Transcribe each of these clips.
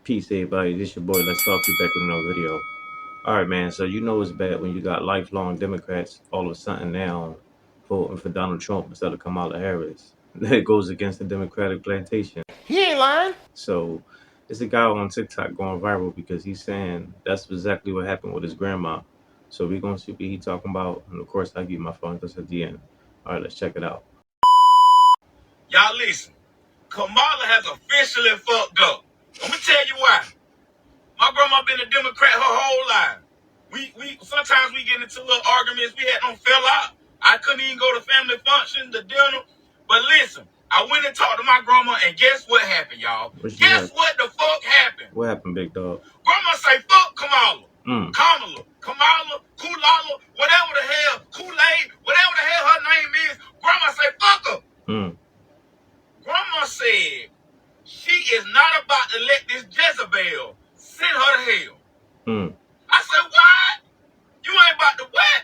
Peace, everybody. This your boy. Let's talk. You back with another video. All right, man. So you know it's bad when you got lifelong Democrats all of a sudden now voting for Donald Trump instead of Kamala Harris. That goes against the Democratic plantation. He ain't lying. So it's a guy on TikTok going viral because he's saying that's exactly what happened with his grandma. So we're gonna see what he talking about, and of course I give my phone just at the end. All right, let's check it out. Y'all listen. Kamala has officially fucked up. I'm gonna tell you why. My grandma been a Democrat her whole life. We sometimes we get into little arguments. We had no fell out. I couldn't even go to family function, the dinner. But listen, I went and talked to my grandma, and guess what happened, y'all? What she Guess had? what the fuck happened? What happened, big dog? Grandma say, fuck Kamala. Mm. Kamala, Kulala, whatever the hell, Kool-Aid, whatever the hell her name is. Grandma say, fuck her. Mm. Grandma said she is not about to let this Jezebel send her to hell. Mm. I said, what? You ain't about to what?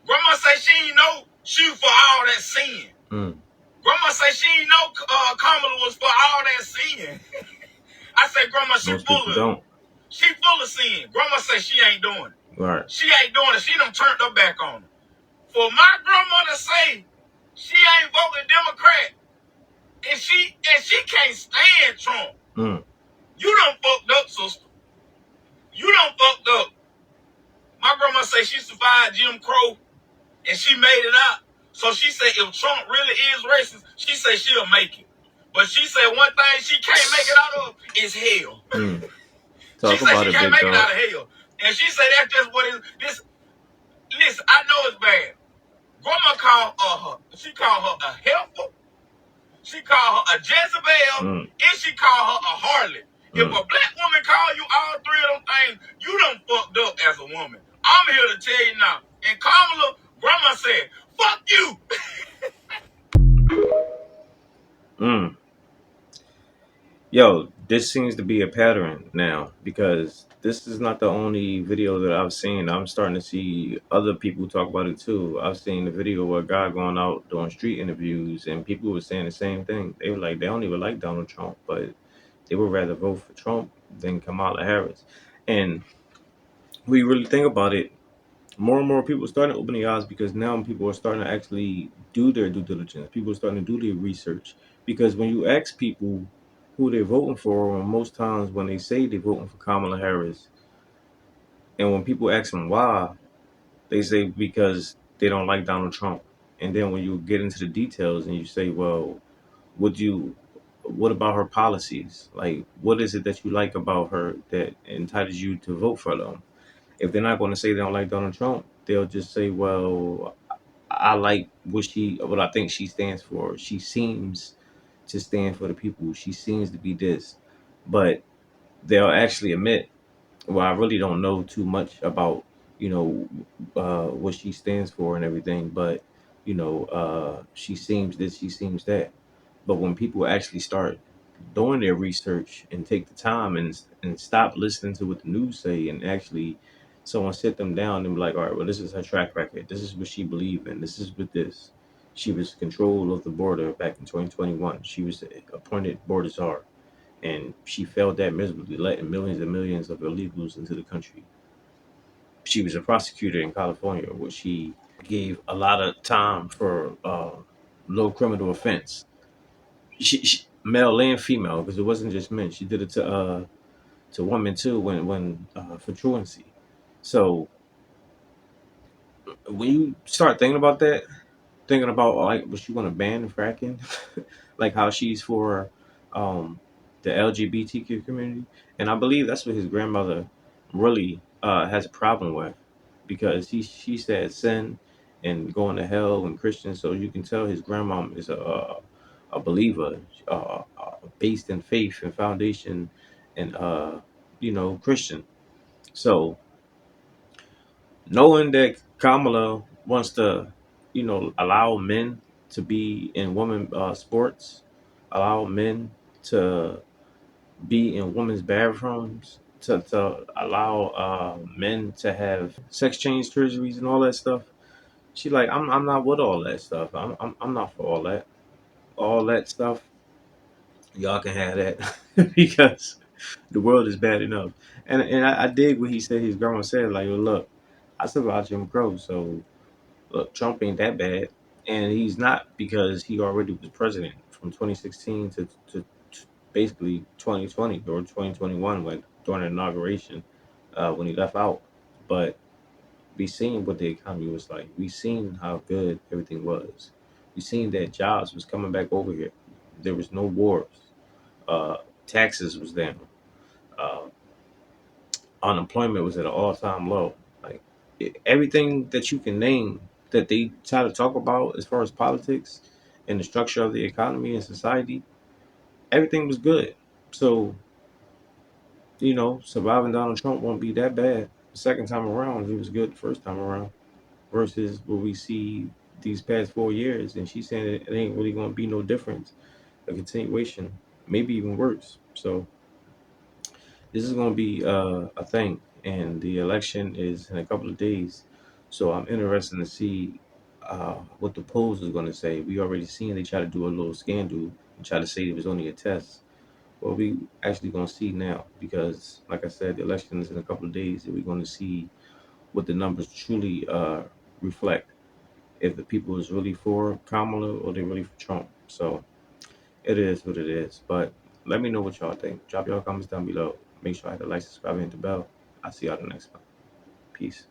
Grandma say she ain't know she for all that sin. Mm. Grandma say she ain't know Kamala was for all that sin. I said, Grandma, she Most full people of it. don't. She full of sin. Grandma say she ain't doing it. Right. She ain't doing it. She done turned her back on it. For my grandma to say she ain't voting Democrat and she can't stand Trump. Mm. You done fucked up, sister. You done fucked up. My grandma say she survived Jim Crow and she made it out. So she said if Trump really is racist, she said she'll make it. But she said one thing she can't make it out of is hell. Mm. She Talk said about she it, can't big make it dog. out of hell. And she said that's just what it is. Listen, I know it's bad. Grandma called her, she called her a heifer. She called her a Jezebel, Mm. and she called her a harlot. If a Mm. black woman call you all three of them things, you done fucked up as a woman. I'm here to tell you now. And Kamala, grandma said, fuck you. Mm. Yo, this seems to be a pattern now because this is not the only video that I've seen. I'm starting to see other people talk about it too. I've seen the video of a guy going out doing street interviews and people were saying the same thing. They were like, they don't even like Donald Trump, but they would rather vote for Trump than Kamala Harris. And when you really think about it, more and more people are starting to open their eyes because now people are starting to actually do their due diligence. People are starting to do their research because when you ask people who they're voting for, most times when they say they're voting for Kamala Harris, and when people ask them why, they say because they don't like Donald Trump. And then when you get into the details and you say, well, would you, what about her policies? Like, what is it that you like about her that entitles you to vote for them? If they're not going to say they don't like Donald Trump, they'll just say, well, I like what I think she stands for. She seems to stand for the people. She seems to be this, but they'll actually admit, well, I really don't know too much about you know what she stands for and everything, but she seems this, she seems that. But when people actually start doing their research and take the time and stop listening to what the news say and actually someone sit them down and be like, all right, well, this is her track record. This is what she believed in. This is what this. She was control of the border back in 2021. She was appointed border czar, and she failed that miserably, letting millions and millions of illegals into the country. She was a prosecutor in California, where she gave a lot of time for low criminal offense. She male and female, because it wasn't just men. She did it to women too when for truancy. So when you start thinking about that, thinking about like was she want to ban fracking, like how she's for um, the LGBTQ community, and I believe that's what his grandmother really has a problem with because she said sin and going to hell and Christian, so you can tell his grandmom is a believer, based in faith and foundation and Christian. So knowing that Kamala wants to, allow men to be in women sports, allow men to be in women's bathrooms, to allow men to have sex change surgeries and all that stuff. She like, I'm not with all that stuff. I'm not for all that. All that stuff, y'all can have that because The world is bad enough. And I dig what he said. His grandma said, like, well, look, I survived Jim Crow, so look, Trump ain't that bad, and he's not because he already was president from 2016 to basically 2020 or 2021 when during the inauguration when he left out. But we seen what the economy was like. We seen how good everything was. We seen that jobs was coming back over here. There was no wars. Uh, Taxes was down. Uh, Unemployment was at an all time low. Like everything that you can name that they try to talk about as far as politics and the structure of the economy and society, everything was good. So, surviving Donald Trump won't be that bad. The second time around, he was good the first time around versus what we see these past 4 years. And she's saying it ain't really going to be no difference, a continuation, maybe even worse. So, this is going to be a thing, and the election is in a couple of days. So I'm interested to see what the polls is going to say. We already seen they try to do a little scandal and try to say it was only a test. Well, we actually going to see now because, like I said, the election is in a couple of days, and we're going to see what the numbers truly reflect. If the people is really for Kamala or they really for Trump. So it is what it is. But let me know what y'all think. Drop y'all comments down below. Make sure I hit the like, subscribe, and hit the bell. I'll see y'all in the next one. Peace.